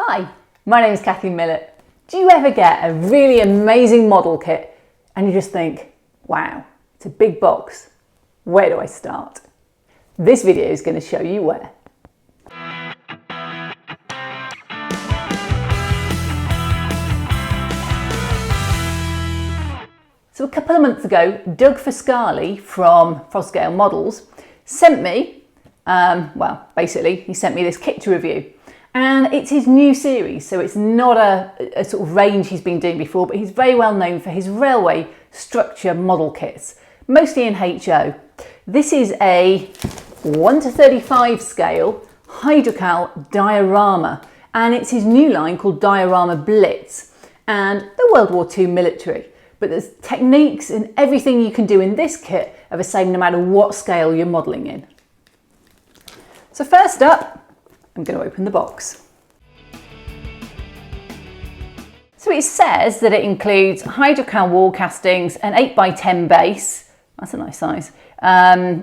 Hi, my name is Kathleen Millett. Do you ever get a really amazing model kit and you just think, wow, it's a big box, where do I start? This video is going to show you where. So a couple of months ago, Doug Foscale from Foscale Models sent me, basically he sent me this kit to review. And it's his new series, so it's not a sort of range he's been doing before, but he's very well known for his railway structure model kits, mostly in HO. This is a 1:35 scale hydrocal diorama, and it's his new line called Diorama Blitz, and the World War II military. But there's techniques and everything you can do in this kit are the same no matter what scale you're modelling in. So first up, I'm going to open the box. So it says that it includes hydrocal wall castings, an 8x10 base, that's a nice size,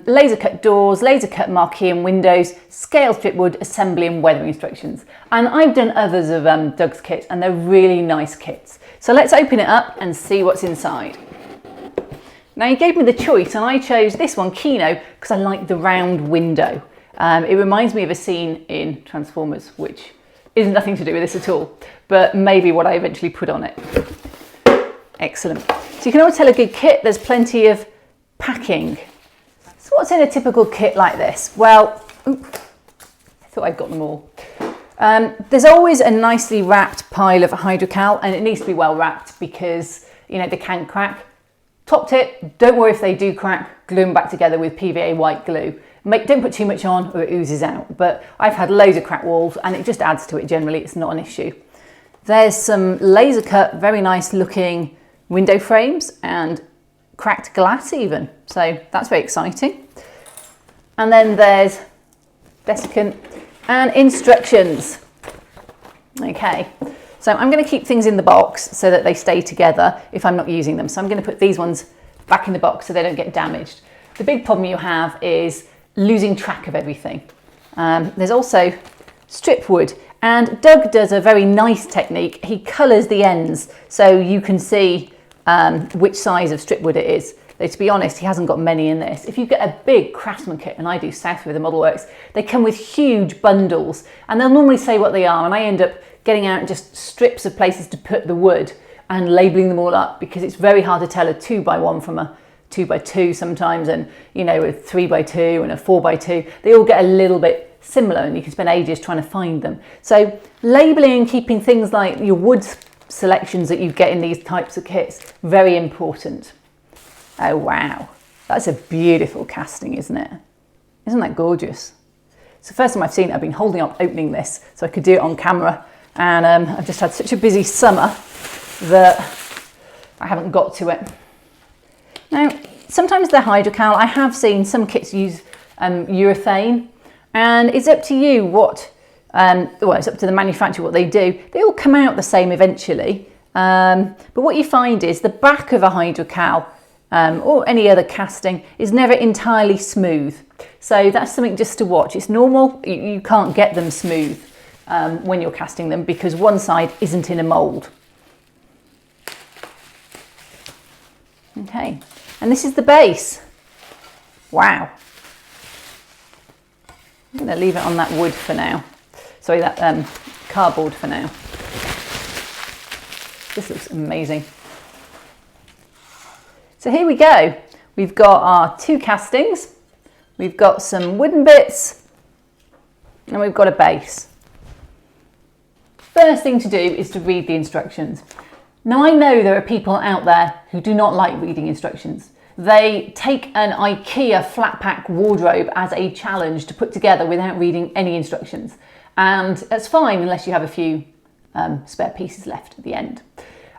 laser cut doors, laser cut marquee windows, scale strip wood, assembly and weathering instructions. And I've done others of Doug's kits and they're really nice kits. So let's open it up and see what's inside. Now he gave me the choice and I chose this one, Kino, because I like the round window. It reminds me of a scene in Transformers, which is nothing to do with this at all, but maybe what I eventually put on it. Excellent. So you can always tell a good kit, there's plenty of packing. So what's in a typical kit like this? Well, I thought I'd got them all. There's always a nicely wrapped pile of hydrocal, and it needs to be well wrapped because, you know, they can crack. Top tip, don't worry if they do crack, glue them back together with PVA white glue. Don't put too much on or it oozes out, but I've had loads of cracked walls and it just adds to it generally, it's not an issue. There's some laser cut, very nice looking window frames and cracked glass even, so that's very exciting. And then there's desiccant and instructions. Okay, so I'm going to keep things in the box so that they stay together if I'm not using them. So I'm going to put these ones back in the box so they don't get damaged. The big problem you have is losing track of everything. There's also strip wood, and Doug does a very nice technique. He colours the ends so you can see which size of strip wood it is. Though to be honest, he hasn't got many in this. If you get a big Craftsman kit, and I do South with the Model Works, they come with huge bundles and they'll normally say what they are, and I end up getting out just strips of places to put the wood and labelling them all up because it's very hard to tell a 2x1 from a 2x2 sometimes, and you know, a 3x2 and a 4x2, they all get a little bit similar and you can spend ages trying to find them. So labelling and keeping things like your wood selections that you get in these types of kits, very important. Oh wow, that's a beautiful casting, isn't it? Isn't that gorgeous? It's the first time I've seen it. I've been holding up opening this so I could do it on camera, and I've just had such a busy summer that I haven't got to it. Now, sometimes they're hydrocal. I have seen some kits use urethane, and it's up to you what, it's up to the manufacturer what they do. They all come out the same eventually, but what you find is the back of a hydrocal or any other casting is never entirely smooth. So that's something just to watch. It's normal, you can't get them smooth when you're casting them because one side isn't in a mould. Okay, and this is the base. Wow. I'm going to leave it on that wood for now. Sorry, that cardboard for now. This looks amazing. So here we go. We've got our two castings. We've got some wooden bits and we've got a base. First thing to do is to read the instructions. Now I know there are people out there who do not like reading instructions. They take an IKEA flat pack wardrobe as a challenge to put together without reading any instructions. And that's fine unless you have a few spare pieces left at the end.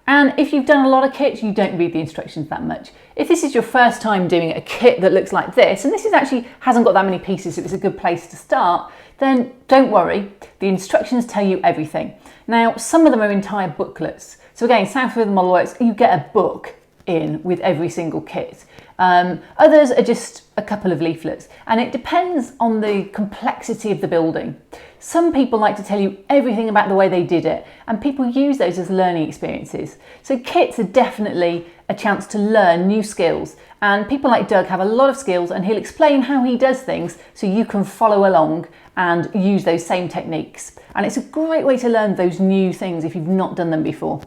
And if you've done a lot of kits, you don't read the instructions that much. If this is your first time doing a kit that looks like this, and this is actually hasn't got that many pieces, so it's a good place to start, then don't worry, the instructions tell you everything. Now, some of them are entire booklets. So again, South with the Model Works, you get a book in with every single kit. Others are just a couple of leaflets, and it depends on the complexity of the building. Some people like to tell you everything about the way they did it, and people use those as learning experiences. So kits are definitely a chance to learn new skills, and people like Doug have a lot of skills, and he'll explain how he does things so you can follow along and use those same techniques. And it's a great way to learn those new things if you've not done them before.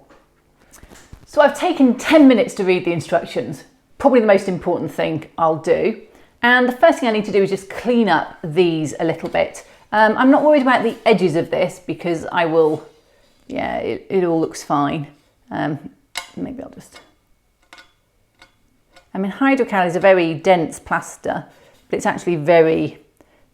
So I've taken 10 minutes to read the instructions, probably the most important thing I'll do. And the first thing I need to do is just clean up these a little bit. I'm not worried about the edges of this because I will, yeah, it all looks fine. Maybe I'll just, I mean, Hydrocal is a very dense plaster, but it's actually very,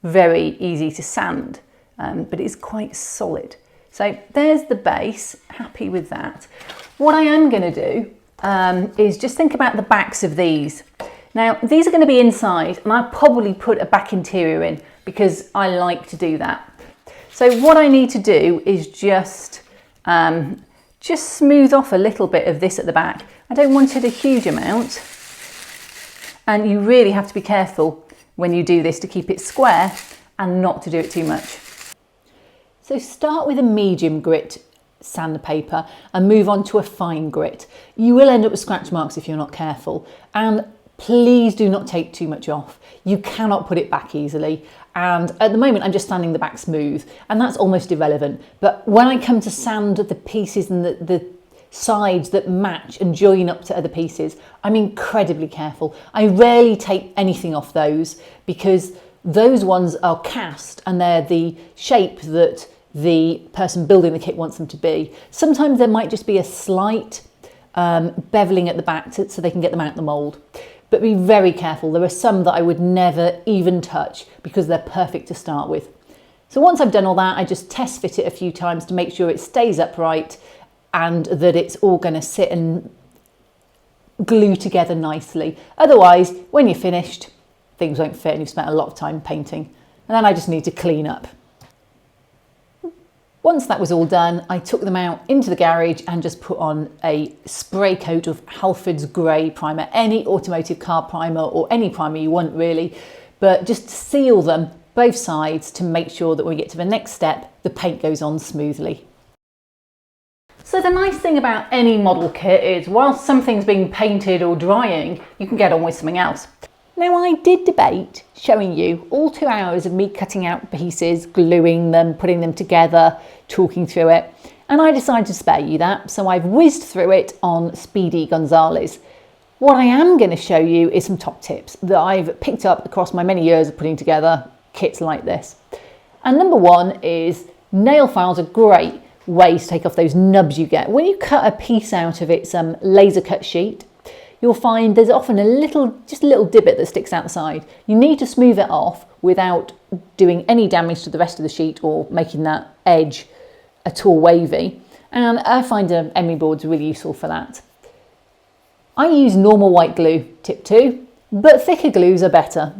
very easy to sand, but it's quite solid. So there's the base, happy with that. What I am going to do is just think about the backs of these. Now, these are going to be inside, and I'll probably put a back interior in because I like to do that. So what I need to do is just smooth off a little bit of this at the back. I don't want it a huge amount, and you really have to be careful when you do this to keep it square and not to do it too much. So start with a medium grit sandpaper and move on to a fine grit. You will end up with scratch marks if you're not careful, and please do not take too much off. You cannot put it back easily, and at the moment I'm just sanding the back smooth, and that's almost irrelevant. But when I come to sand the pieces and the sides that match and join up to other pieces, I'm incredibly careful. I rarely take anything off those because those ones are cast and they're the shape that the person building the kit wants them to be. Sometimes there might just be a slight beveling at the back so they can get them out the mould. But be very careful. There are some that I would never even touch because they're perfect to start with. So once I've done all that, I just test fit it a few times to make sure it stays upright and that it's all going to sit and glue together nicely. Otherwise, when you're finished, things won't fit and you've spent a lot of time painting. And then I just need to clean up. Once that was all done, I took them out into the garage and just put on a spray coat of Halford's Grey primer, any automotive car primer or any primer you want really, but just seal them both sides to make sure that when we get to the next step, the paint goes on smoothly. So the nice thing about any model kit is whilst something's being painted or drying, you can get on with something else. Now I did debate showing you all 2 hours of me cutting out pieces, gluing them, putting them together, talking through it, and I decided to spare you that, so I've whizzed through it on Speedy Gonzales. What I am going to show you is some top tips that I've picked up across my many years of putting together kits like this. And number one is nail files are great way to take off those nubs you get. When you cut a piece out of its laser cut sheet, you'll find there's often just a little divot that sticks out the side. You need to smooth it off without doing any damage to the rest of the sheet or making that edge at all wavy. And I find emery boards really useful for that. I use normal white glue, tip 2, but thicker glues are better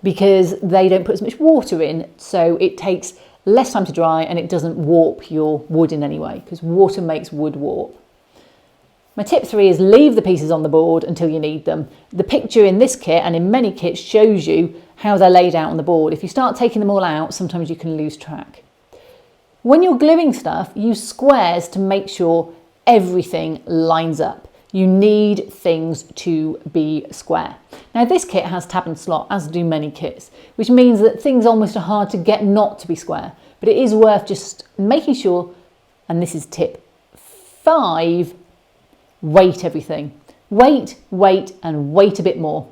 because they don't put as much water in, so it takes less time to dry and it doesn't warp your wood in any way because water makes wood warp. My tip 3 is leave the pieces on the board until you need them. The picture in this kit and in many kits shows you how they're laid out on the board. If you start taking them all out, sometimes you can lose track. When you're gluing stuff, use squares to make sure everything lines up. You need things to be square. Now this kit has tab and slot, as do many kits, which means that things almost are hard to get not to be square. But it is worth just making sure, and this is tip 5, weight everything. Weight, and weight a bit more.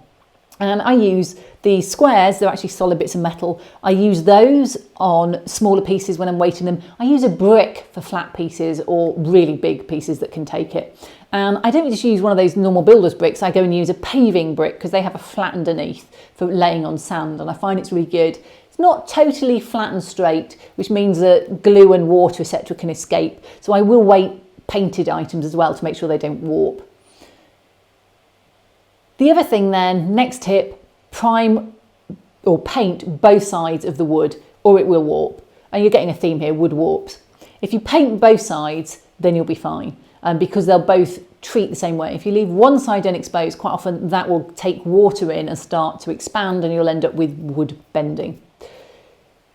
And I use these squares, they're actually solid bits of metal. I use those on smaller pieces when I'm weighting them. I use a brick for flat pieces or really big pieces that can take it. And I don't just use one of those normal builder's bricks, I go and use a paving brick because they have a flat underneath for laying on sand, and I find it's really good. It's not totally flat and straight, which means that glue and water, etc. can escape. So I will weight painted items as well to make sure they don't warp. The other thing then, next tip, prime or paint both sides of the wood or it will warp. And you're getting a theme here, wood warps. If you paint both sides, then you'll be fine. because they'll both treat the same way. If you leave one side unexposed, quite often that will take water in and start to expand and you'll end up with wood bending.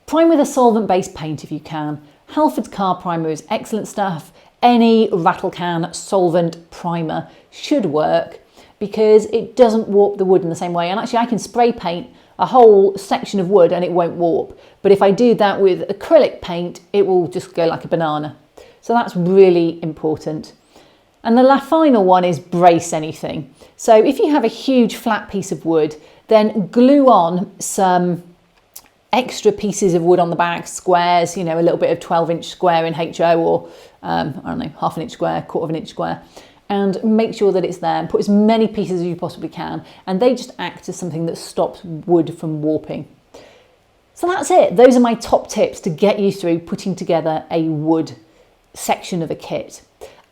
Prime with a solvent-based paint if you can. Halford's car primer is excellent stuff. Any rattle can solvent primer should work because it doesn't warp the wood in the same way. And actually I can spray paint a whole section of wood and it won't warp. But if I do that with acrylic paint, it will just go like a banana. So that's really important. And the final one is brace anything. So if you have a huge flat piece of wood, then glue on some extra pieces of wood on the back, squares, you know, a little bit of 12-inch square in HO or, I don't know, half an inch square, quarter of an inch square, and make sure that it's there and put as many pieces as you possibly can. And they just act as something that stops wood from warping. So that's it. Those are my top tips to get you through putting together a wood section of a kit.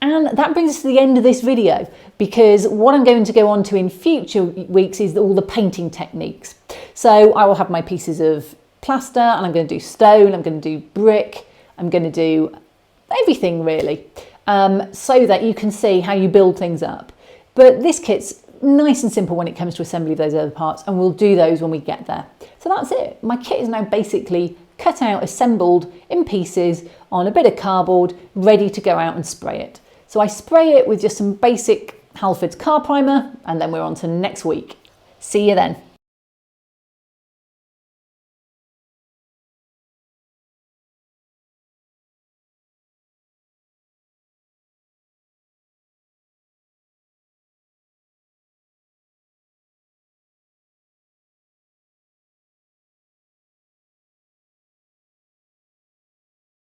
And that brings us to the end of this video, because what I'm going to go on to in future weeks is all the painting techniques. So I will have my pieces of plaster and I'm going to do stone, I'm going to do brick, I'm going to do everything really, so that you can see how you build things up. But this kit's nice and simple when it comes to assembly of those other parts, and we'll do those when we get there. So that's it. My kit is now basically cut out, assembled in pieces on a bit of cardboard, ready to go out and spray it. So I spray it with just some basic Halford's car primer, and then we're on to next week. See you then.